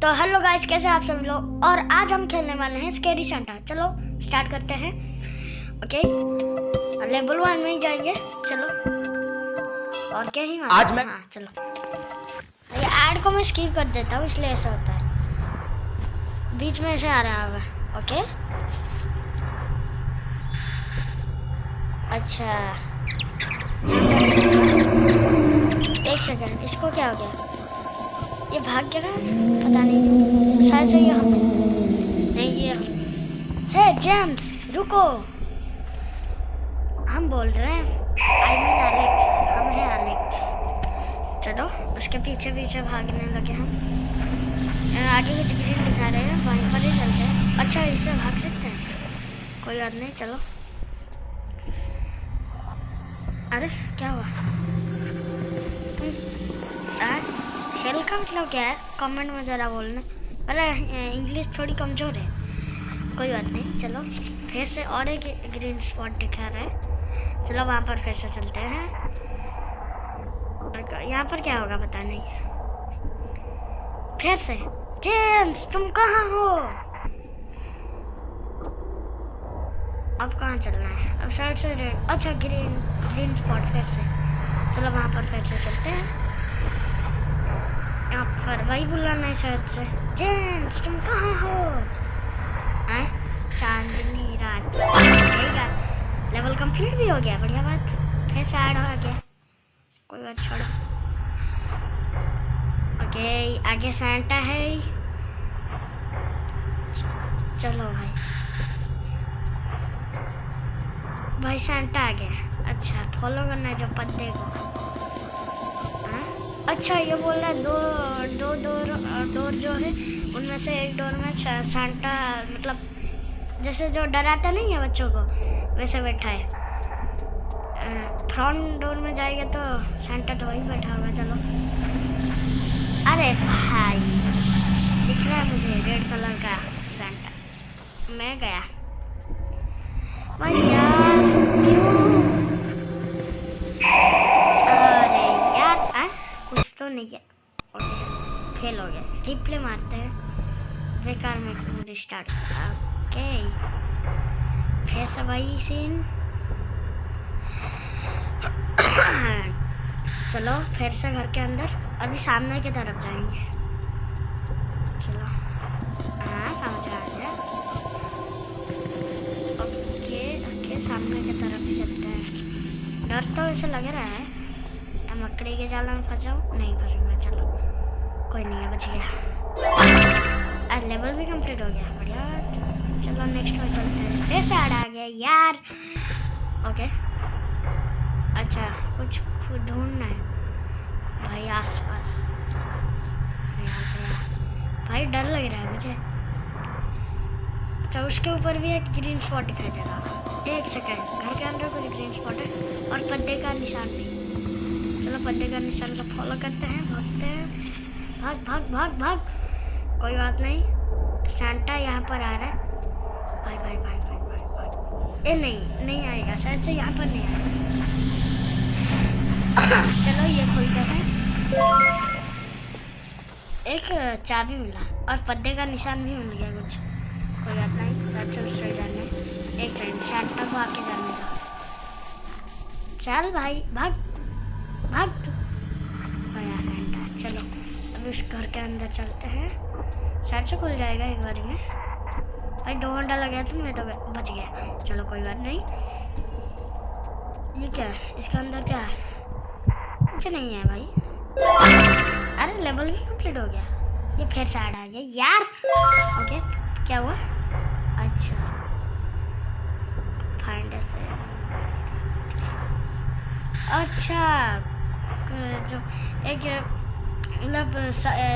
तो hello guys, कैसे आप सब लोग। और आज हम खेलने वाले हैं स्कैरी सेंटा। चलो स्टार्ट करते हैं। ओके, लेवल 1 में ही जाएंगे। चलो, और क्या ही आज मैं चलो, ये ऐड को मैं स्किप कर देता हूँ, इसलिए ऐसा होता है, बीच में ऐसे आ रहा होगा। ओके, अच्छा एक सेकंड, इसको क्या हो गया? ये भाग गया ना, पता नहीं, शायद से ये हमें नहीं, ये हम है। जेम्स रुको, हम बोल रहे हैं, आई मीन एलेक्स, हम हैं एलेक्स। चलो उसके पीछे पीछे भागने लगे हम। आगे कुछ ग्रीन दिखा रहे हैं, वहीं पर ही चलते हैं। अच्छा, इससे भाग सकते हैं, कोई बात नहीं। चलो, अरे क्या हुआ? हेल का मतलब क्या है? कमेंट में ज़रा बोलना। अरे इंग्लिश थोड़ी कमज़ोर है, कोई बात नहीं। चलो फिर से और एक ग्रीन स्पॉट दिखा रहा है, चलो वहाँ पर फिर से चलते हैं। यहाँ पर क्या होगा पता नहीं। फिर से जेम्स, तुम कहाँ हो? अब कहाँ चलना है? अब साइड से रेड, अच्छा ग्रीन स्पॉट फिर से। चलो वहाँ पर फिर से चलते हैं। यहाँ पर वही बुलाना है शायद से। जेम्स, तुम कहाँ हो? चांदनी रात, लेवल कंप्लीट भी हो गया, बढ़िया बात। फिर से ऐड हो गया, कोई बात छोड़ो। ओके, आगे सैंटा है। चलो भाई सैंटा आ गया। अच्छा, फॉलो करना है जो पत्ते को। अच्छा, ये बोल रहा है दो डोर जो है, उनमें से एक डोर में सैंटा, मतलब जैसे जो डराता नहीं है बच्चों को, वैसे बैठा है। फ्रंट डोर में जाएगा तो सैंटा तो वही बैठा होगा। चलो, अरे भाई दिख रहा है मुझे रेड कलर का सैंटा। मैं गया भाई यार, क्यों? अरे यार, कुछ तो नहीं किया। ओके, फेल हो गया। रिप्ले मारते हैं, बेकार में रिस्टार्ट। ओके, फिर से वही सीन। चलो फिर से घर के अंदर, अभी सामने की तरफ जाएंगे। चलो, हाँ समझ आ गया। ओके, सामने की तरफ ही चलते हैं। डर तो ऐसे लग रहा है, मकड़ी के जाल में फंसाऊँ, नहीं फंसूंगा। चलो कोई नहीं है, बच गया। लेवल भी कंप्लीट हो गया, बढ़िया। चलो नेक्स्ट में चलते हैं। फिर से आ गया यार। ओके, अच्छा कुछ ढूंढना है भाई आसपास। भाई डर लग रहा है मुझे। अच्छा, उसके ऊपर भी एक ग्रीन स्पॉट दिखाई दे रहा है। एक सेकंड, घर के अंदर कुछ ग्रीन स्पॉट है और पत्ते का निशान भी। चलो पत्ते का निशान का फॉलो करते हैं, भागते हैं। भाग भाग भाग भाग, कोई बात नहीं। सैंटा यहाँ पर आ रहा है। भाई भाई भाई भाई भाई भाई, ए नहीं आएगा शायद से, यहाँ पर नहीं आएगा। चलो ये खोलते हैं। एक चाबी मिला और पत्ते का निशान भी मिल गया कुछ, कोई बात नहीं। शायद से उससे जाने, एक सेकंड, सैंटा को आके जाने का। चल भाई भाग भाग तू, गया सैंटा। चलो अभी उस घर के अंदर चलते हैं, शायद से खुल जाएगा एक बारी में। भाई 2 घंटा लगा तो मैं तो बच गया। चलो कोई बात नहीं। ये क्या है? इसके अंदर क्या है? कुछ नहीं है भाई। अरे लेवल भी कंप्लीट हो गया। ये फिर से ऐड आ गया यार। ओके, क्या हुआ? अच्छा, फाइंड से, अच्छा जो एक मतलब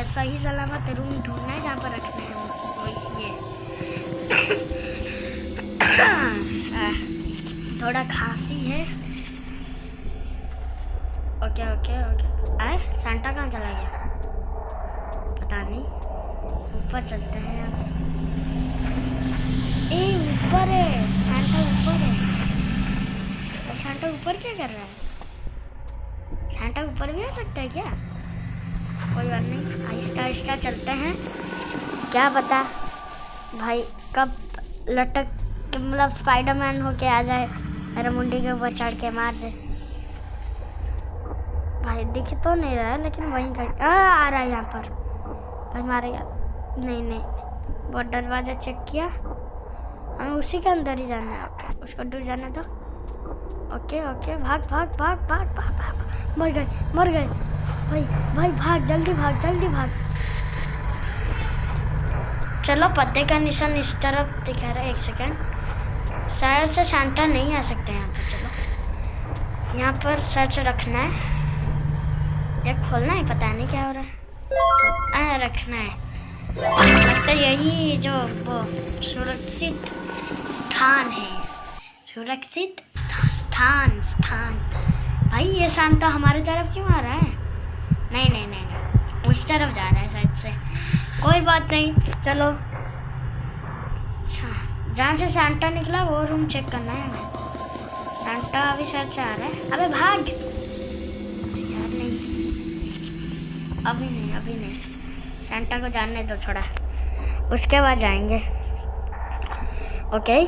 सही सलामत रूम ढूंढना है जहाँ पर रखना है वो। ये थोड़ा खांसी है। ओके ओके ओके, आए सैंटा कहाँ चला गया पता नहीं। ऊपर चलते हैं अब। ऊपर है सैंटा, ऊपर है। सैंटा ऊपर क्या कर रहा है? सैंटा ऊपर भी आ सकता है क्या? कोई बात नहीं, आहिस्ता आहिस्ता चलते हैं। क्या पता भाई कब लटक मतलब स्पाइडरमैन होके आ जाए, मेरे मुंडी के ऊपर चढ़ के मार दे। भाई दिख तो नहीं रहा है लेकिन वहीं कहीं आ रहा है यहाँ पर। भाई मारेगा? नहीं नहीं, बहुत दरवाज़ा चेक किया, हमें उसी के अंदर ही जाना है। ओके, उसको दूर जाने दो। ओके ओके, भाग भाग भाग भाग भाग भाग, मर गए भाई भाई, भाग जल्दी भाग जल्दी भाग। चलो पत्ते का निशान इस तरफ दिखा रहा है। एक सेकंड, शायद से सांता नहीं आ सकते यहाँ पर। चलो यहाँ पर शायद से रखना है या खोलना है, पता नहीं क्या हो रहा है। रखना है लगता है, यही जो वो सुरक्षित स्थान है। सुरक्षित स्थान भाई ये सांता हमारी तरफ क्यों आ रहा है? नहीं नहीं नहीं नहीं, उस तरफ जा रहा है शायद से। कोई बात नहीं, चलो जहाँ से सांता निकला वो रूम चेक करना है हमें। सांता अभी शायद से आ रहा है। अबे भाग यार, नहीं अभी नहीं, सांता को जानने दो थोड़ा, उसके बाद जाएंगे। ओके,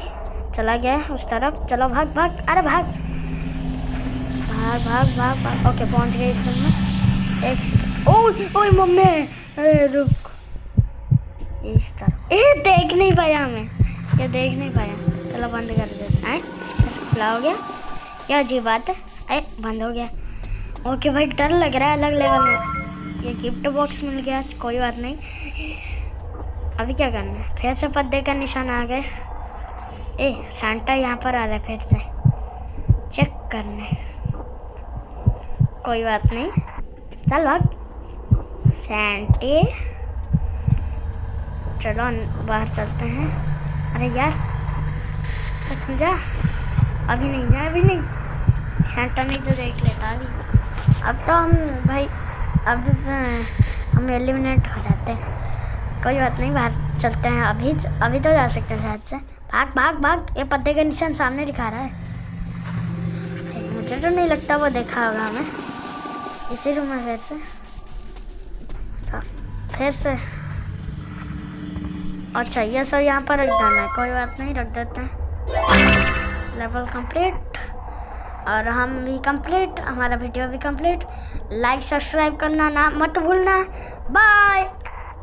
चला गया उस तरफ। चलो भाग भाग, अरे भाग भाग भाग भाग भाग। ओके, पहुंच गए इस रूम में। एक सेकंड, ओए मम्मी रुक, इस तरफ। देख नहीं पाया हमें, ये देख नहीं पाया। चलो बंद कर देते हैं। ऐसे खुला हो गया, क्या अजीब बात है। बंद हो गया। ओके भाई, डर लग रहा है अलग लेवल में। ये गिफ्ट बॉक्स मिल गया, कोई बात नहीं। अभी क्या करना है? फिर से पत्ते का निशान आ गए। सांता यहाँ पर आ रहा है फिर से चेक करने। कोई बात नहीं, चल भाग सैंटे। चलो बाहर चलते हैं। अरे यार खुल जा। अभी नहीं, सांता नहीं तो देख लेता अभी। अब तो हम भाई हम एलिमिनेट हो जाते हैं। कोई बात नहीं, बाहर चलते हैं। अभी तो जा सकते हैं शायद से। भाग भाग भाग, ये पत्ते का निशान सामने दिखा रहा है। मुझे तो नहीं लगता वो देखा होगा हमें। इसी रूम में फिर से अच्छा, ये सब यहाँ पर रख देना है। कोई बात नहीं, रख देते हैं। लेवल कंप्लीट और हम भी कंप्लीट, हमारा वीडियो भी कंप्लीट। लाइक सब्सक्राइब करना ना मत भूलना। बाय।